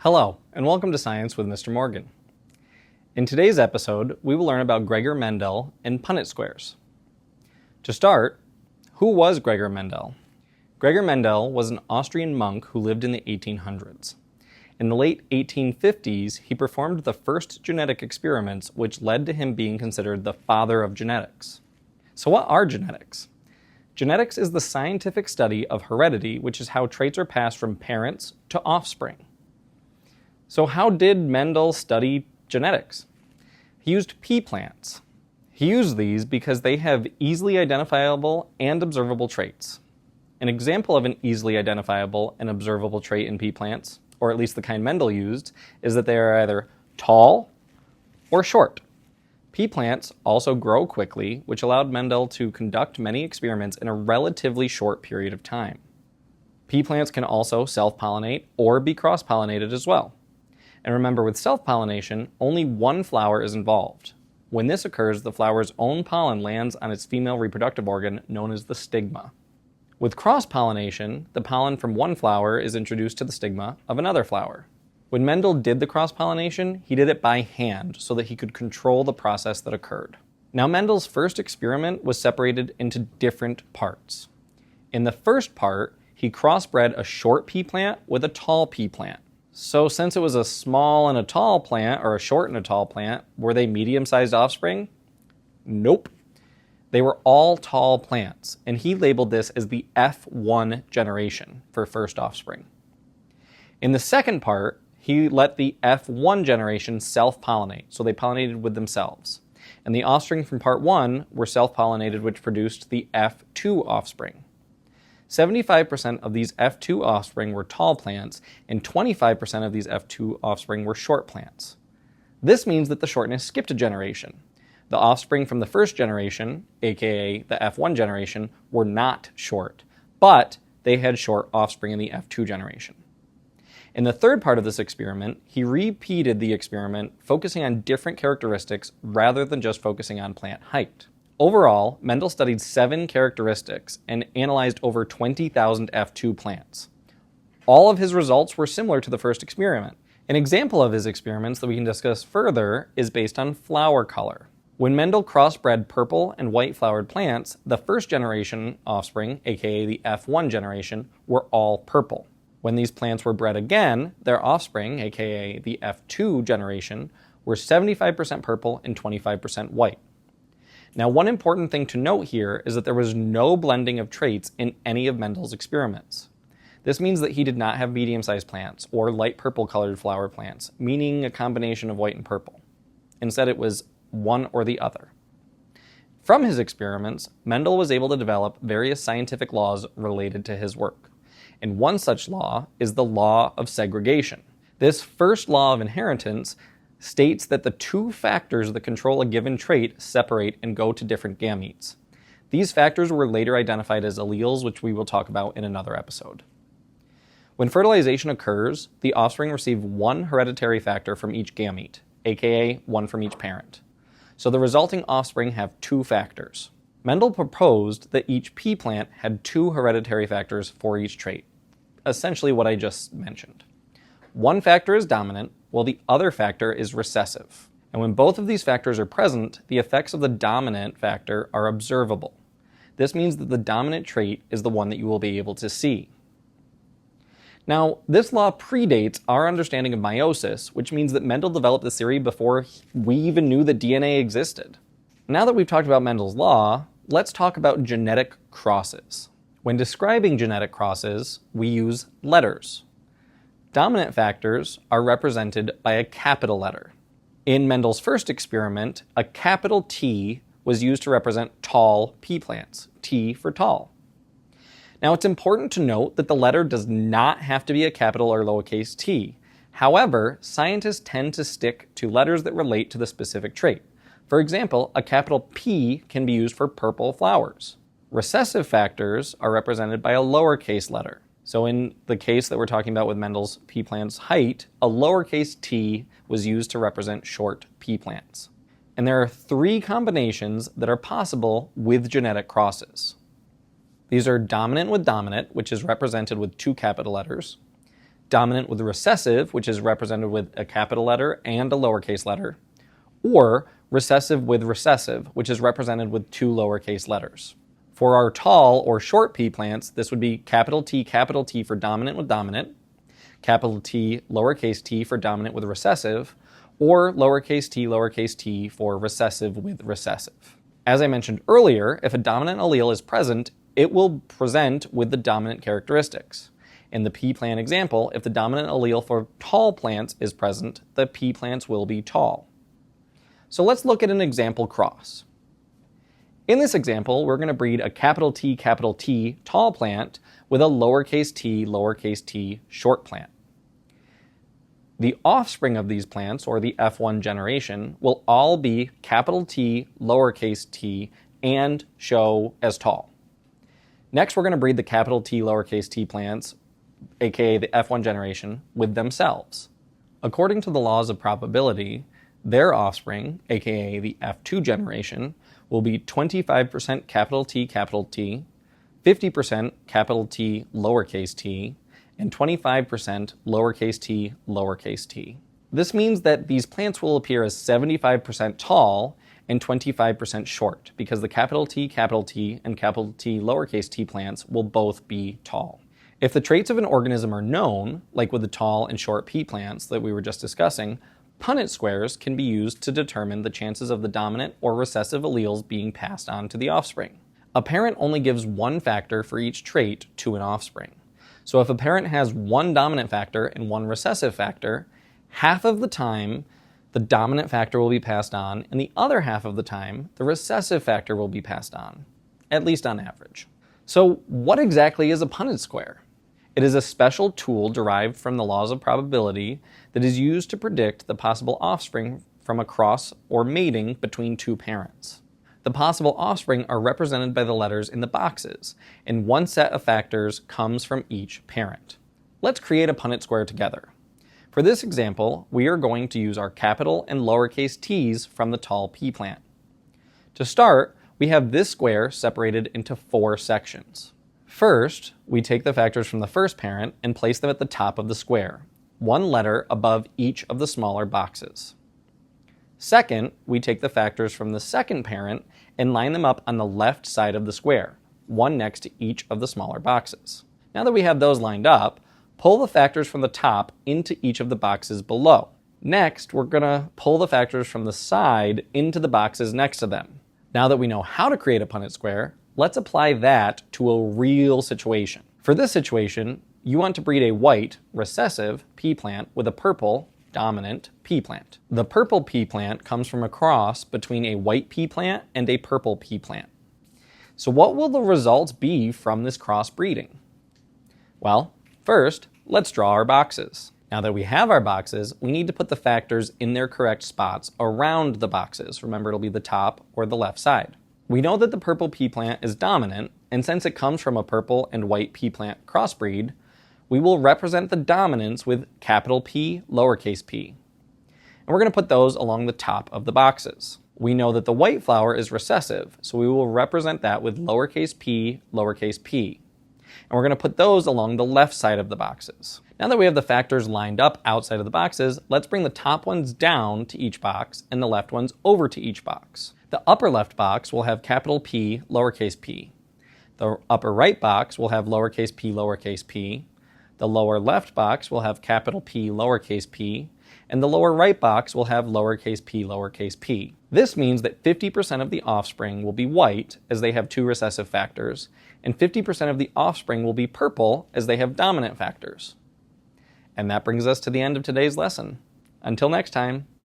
Hello, and welcome to Science with Mr. Morgan. In today's episode, we will learn about Gregor Mendel and Punnett squares. To start, who was Gregor Mendel? Gregor Mendel was an Austrian monk who lived in the 1800s. In the late 1850s, he performed the first genetic experiments which led to him being considered the father of genetics. So what are genetics? Genetics is the scientific study of heredity, which is how traits are passed from parents to offspring. So how did Mendel study genetics? He used pea plants. He used these because they have easily identifiable and observable traits. An example of an easily identifiable and observable trait in pea plants, or at least the kind Mendel used, is that they are either tall or short. Pea plants also grow quickly, which allowed Mendel to conduct many experiments in a relatively short period of time. Pea plants can also self-pollinate or be cross-pollinated as well. And remember, with self-pollination, only one flower is involved. When this occurs, the flower's own pollen lands on its female reproductive organ known as the stigma. With cross-pollination, the pollen from one flower is introduced to the stigma of another flower. When Mendel did the cross-pollination, he did it by hand so that he could control the process that occurred. Now, Mendel's first experiment was separated into different parts. In the first part, he crossbred a short pea plant with a tall pea plant. So since it was a small and a tall plant, or a short and a tall plant, were they medium-sized offspring? Nope. They were all tall plants, and he labeled this as the F1 generation for first offspring. In the second part, he let the F1 generation self-pollinate, so they pollinated with themselves. And the offspring from part 1 were self-pollinated, which produced the F2 offspring. 75% of these F2 offspring were tall plants, and 25% of these F2 offspring were short plants. This means that the shortness skipped a generation. The offspring from the first generation, aka the F1 generation, were not short, but they had short offspring in the F2 generation. In the third part of this experiment, he repeated the experiment, focusing on different characteristics rather than just focusing on plant height. Overall, Mendel studied 7 characteristics and analyzed over 20,000 F2 plants. All of his results were similar to the first experiment. An example of his experiments that we can discuss further is based on flower color. When Mendel crossbred purple and white flowered plants, the first generation offspring, aka the F1 generation, were all purple. When these plants were bred again, their offspring, aka the F2 generation, were 75% purple and 25% white. Now, one important thing to note here is that there was no blending of traits in any of Mendel's experiments. This means that he did not have medium-sized plants or light purple colored flower plants, meaning a combination of white and purple. Instead, it was one or the other. From his experiments, Mendel was able to develop various scientific laws related to his work. And one such law is the law of segregation. This first law of inheritance states that the two factors that control a given trait separate and go to different gametes. These factors were later identified as alleles, which we will talk about in another episode. When fertilization occurs, the offspring receive one hereditary factor from each gamete, aka one from each parent. So the resulting offspring have 2 factors. Mendel proposed that each pea plant had 2 hereditary factors for each trait, essentially what I just mentioned. One factor is dominant, while the other factor is recessive. And when both of these factors are present, the effects of the dominant factor are observable. This means that the dominant trait is the one that you will be able to see. Now, this law predates our understanding of meiosis, which means that Mendel developed this theory before we even knew that DNA existed. Now that we've talked about Mendel's law, let's talk about genetic crosses. When describing genetic crosses, we use letters. Dominant factors are represented by a capital letter. In Mendel's first experiment, a capital T was used to represent tall pea plants, T for tall. Now, it's important to note that the letter does not have to be a capital or lowercase t. However, scientists tend to stick to letters that relate to the specific trait. For example, a capital P can be used for purple flowers. Recessive factors are represented by a lowercase letter. So in the case that we're talking about with Mendel's pea plant's height, a lowercase t was used to represent short pea plants. And there are 3 combinations that are possible with genetic crosses. These are dominant with dominant, which is represented with 2 capital letters, dominant with recessive, which is represented with a capital letter and a lowercase letter, or recessive with recessive, which is represented with two lowercase letters. For our tall or short P plants, this would be capital T for dominant with dominant, capital T, lowercase t for dominant with recessive, or lowercase t for recessive with recessive. As I mentioned earlier, if a dominant allele is present, it will present with the dominant characteristics. In the P plant example, if the dominant allele for tall plants is present, the P plants will be tall. So let's look at an example cross. In this example, we're going to breed a capital T tall plant with a lowercase t short plant. The offspring of these plants, or the F1 generation, will all be capital T, lowercase t, and show as tall. Next, we're going to breed the capital T, lowercase t plants, aka the F1 generation, with themselves. According to the laws of probability, their offspring, aka the F2 generation, will be 25% capital T, 50% capital T, lowercase t, and 25% lowercase t. This means that these plants will appear as 75% tall and 25% short, because the capital T, and capital T, lowercase t plants will both be tall. If the traits of an organism are known, like with the tall and short P plants that we were just discussing, Punnett squares can be used to determine the chances of the dominant or recessive alleles being passed on to the offspring. A parent only gives one factor for each trait to an offspring. So if a parent has one dominant factor and one recessive factor, half of the time the dominant factor will be passed on, and the other half of the time the recessive factor will be passed on, at least on average. So what exactly is a Punnett square? It is a special tool derived from the laws of probability that is used to predict the possible offspring from a cross or mating between two parents. The possible offspring are represented by the letters in the boxes, and one set of factors comes from each parent. Let's create a Punnett square together. For this example, we are going to use our capital and lowercase t's from the tall P plant. To start, we have this square separated into 4 sections. First, we take the factors from the first parent and place them at the top of the square, one letter above each of the smaller boxes. Second, we take the factors from the second parent and line them up on the left side of the square, one next to each of the smaller boxes. Now that we have those lined up, pull the factors from the top into each of the boxes below. Next, we're going to pull the factors from the side into the boxes next to them. Now that we know how to create a Punnett square, let's apply that to a real situation. For this situation, you want to breed a white, recessive P plant with a purple, dominant P plant. The purple P plant comes from a cross between a white P plant and a purple P plant. So what will the results be from this cross breeding? Well, first, let's draw our boxes. Now that we have our boxes, we need to put the factors in their correct spots around the boxes. Remember, it'll be the top or the left side. We know that the purple P plant is dominant, and since it comes from a purple and white P plant crossbreed, we will represent the dominance with capital P, lowercase p. And we're going to put those along the top of the boxes. We know that the white flower is recessive, so we will represent that with lowercase p, lowercase p. And we're going to put those along the left side of the boxes. Now that we have the factors lined up outside of the boxes, let's bring the top ones down to each box and the left ones over to each box. The upper left box will have capital P, lowercase p. The upper right box will have lowercase p. The lower left box will have capital P, lowercase p. And the lower right box will have lowercase p. This means that 50% of the offspring will be white, as they have 2 recessive factors, and 50% of the offspring will be purple, as they have dominant factors. And that brings us to the end of today's lesson. Until next time.